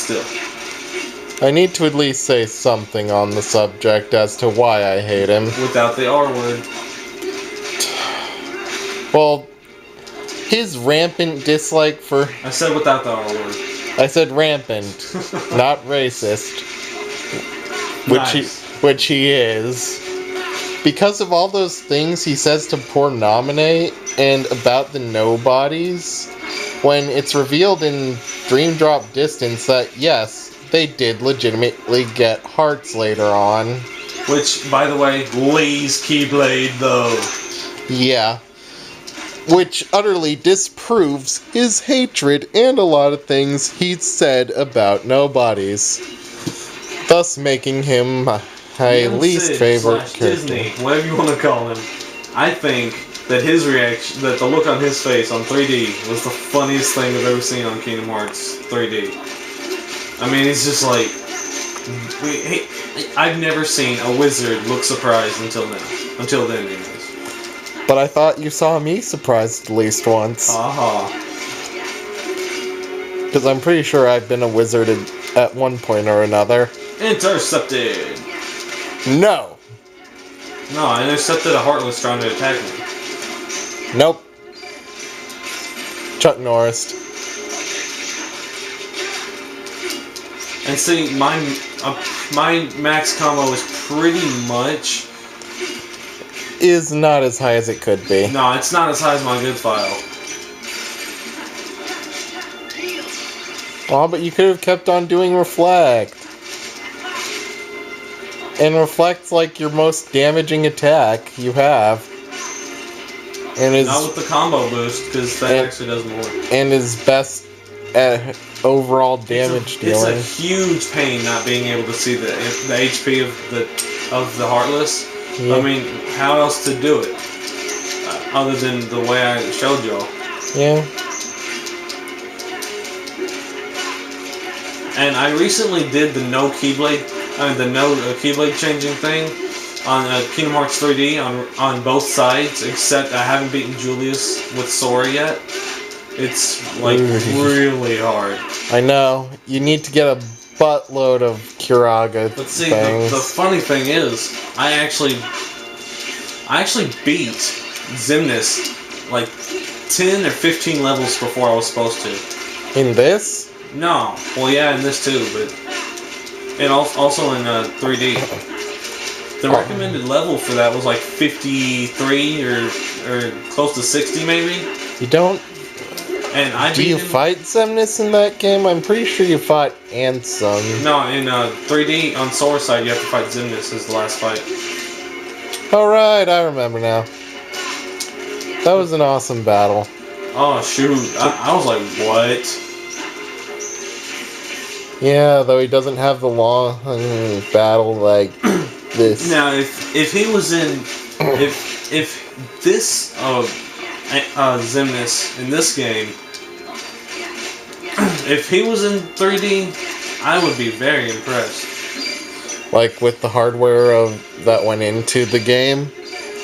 still. I need to at least say something on the subject as to why I hate him. Without the R word. Well, his rampant dislike for... I said without the R word. I said rampant, not racist. Nice. Which he is. Because of all those things he says to poor Nominate and about the nobodies, when it's revealed in Dream Drop Distance that, yes, they did legitimately get hearts later on. Which, by the way, Lee's Keyblade, though. Yeah. Which utterly disproves his hatred and a lot of things he's said about nobodies. Thus making him my least favorite character. Disney, whatever you want to call him. I think that his reaction, that the look on his face on 3D was the funniest thing I've ever seen on Kingdom Hearts 3D. I mean, he's just like... I've never seen a wizard look surprised until now. Until then, anyways. But I thought you saw me surprised at least once. Because I'm pretty sure I've been a wizard at one point or another. Intercepted! No! No, I intercepted a Heartless trying to attack me. Nope. Chuck Norris. And see, my max combo is pretty much... is not as high as it could be. No, it's not as high as my good file. Oh, but you could have kept on doing Reflect. And Reflect's like your most damaging attack you have. And is not with the combo boost, because that actually does more. And is best at overall damage dealing. It's a huge pain not being able to see the HP of the Heartless. Yeah. I mean, how else to do it? Other than the way I showed y'all. Yeah. And I recently did the no Keyblade changing thing on Kingdom Hearts 3D on both sides, except I haven't beaten Julius with Sora yet. It's like really hard. I know. You need to get a buttload of Kuraga. But see, the funny thing is, I actually beat Xemnas like 10 or 15 levels before I was supposed to. In this? No. Well, yeah, in this too, but... And also in 3D. The recommended level for that was like 53 or close to 60 maybe. You don't... And Do you fight Xemnas in that game? I'm pretty sure you fought Ansem. No, in 3D on Sora side you have to fight Xemnas as the last fight. Alright, I remember now. That was an awesome battle. Oh shoot, I was like, what? Yeah, though he doesn't have the long battle like this. Now, if he was in, if this Xemnas in this game, if he was in 3D, I would be very impressed. Like with the hardware that went into the game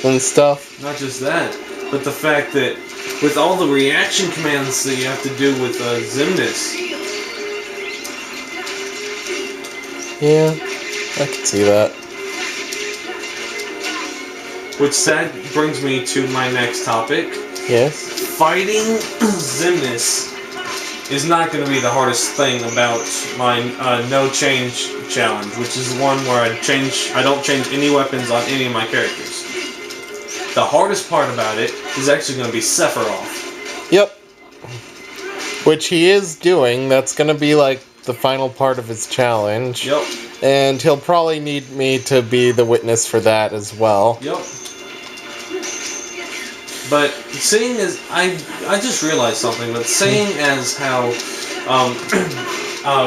and stuff. Not just that, but the fact that with all the reaction commands that you have to do with Xemnas. Yeah, I can see that. Which that brings me to my next topic. Yes? Fighting Xemnas is not going to be the hardest thing about my no change challenge, which is one where I don't change any weapons on any of my characters. The hardest part about it is actually going to be Sephiroth. Yep. Which he is doing. That's going to be like the final part of his challenge. Yep. And he'll probably need me to be the witness for that as well. Yep. But seeing as I just realized something, but seeing as how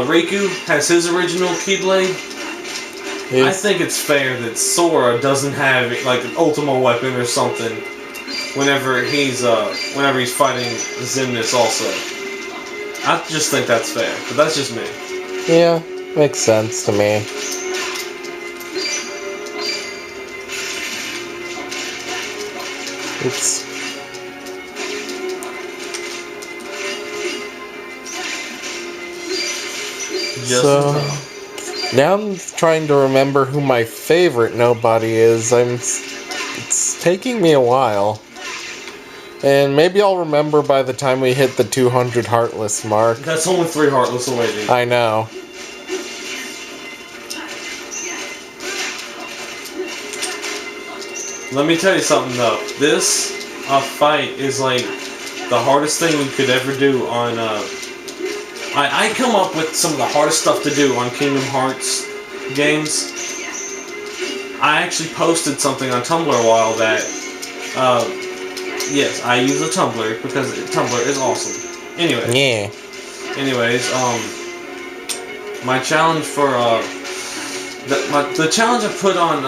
Riku has his original Keyblade, I think it's fair that Sora doesn't have like an Ultima weapon or something whenever he's fighting Xemnas also. I just think that's fair, but that's just me. Yeah, makes sense to me. Oops. Just So- in time. Now I'm trying to remember who my favorite nobody is. It's taking me a while. And maybe I'll remember by the time we hit the 200 Heartless mark. That's only 3 Heartless away, dude. I know. Let me tell you something though. This fight is like the hardest thing you could ever do on. I come up with some of the hardest stuff to do on Kingdom Hearts games. I actually posted something on Tumblr a while that. Yes, I use a Tumblr because Tumblr is awesome. Anyway. Yeah. Anyways, my challenge for the challenge I put on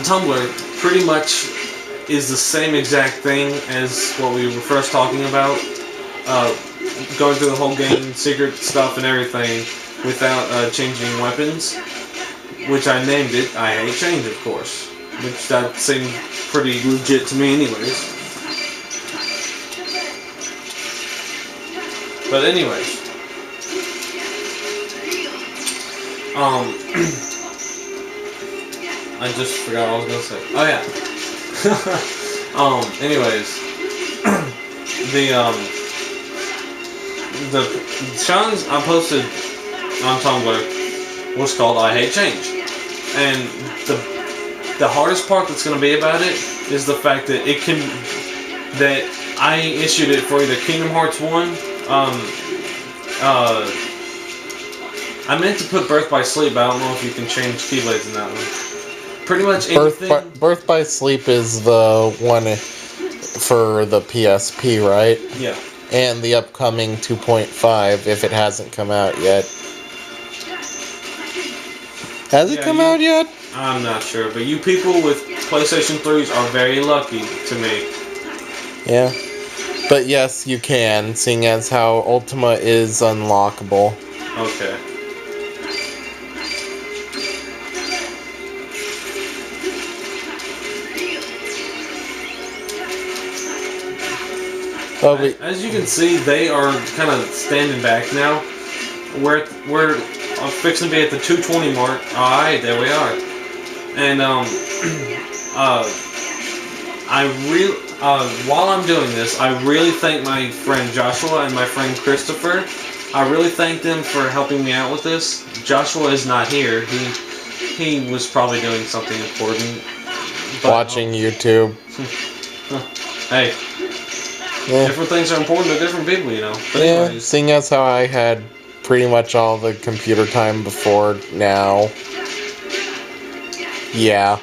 Tumblr pretty much is the same exact thing as what we were first talking about. Going through the whole game, secret stuff and everything without changing weapons, which I named it I Hate Change, of course, which that seemed pretty legit to me anyways. But anyways, I just forgot what I was gonna say. Oh yeah. Anyways, the challenge I posted on Tumblr was called I Hate Change, and the hardest part that's gonna be about it is the fact that that I issued it for either Kingdom Hearts 1. I meant to put Birth by Sleep, but I don't know if you can change Keyblades in that one. Pretty much anything. Birth by Sleep is the one for the PSP, right? Yeah. And the upcoming 2.5, if it hasn't come out yet. Has it come out yet? I'm not sure, but you people with PlayStation 3s are very lucky to me. Yeah. But yes, you can, seeing as how Ultima is unlockable. Okay. Oh, as you can see, they are kind of standing back now. We're fixing to be at the 220 mark. Alright, there we are. And while I'm doing this, I really thank my friend Joshua and my friend Christopher. I really thank them for helping me out with this. Joshua is not here. He was probably doing something important. But, watching YouTube. Hey. Yeah. Different things are important to different people, you know. But Yeah, anyways. seeing as how I had pretty much all the computer time before now. Yeah.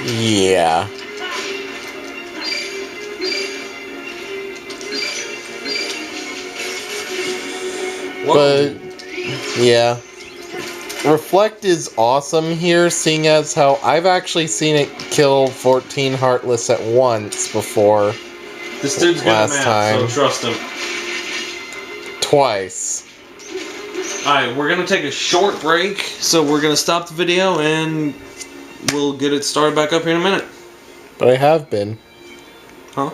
Yeah. But, yeah. Reflect is awesome here, seeing as how I've actually seen it kill 14 Heartless at once before. This dude's good at last math, time. so trust him. Twice. Alright, we're going to take a short break, so we're going to stop the video and we'll get it started back up here in a minute. But I have been. Huh?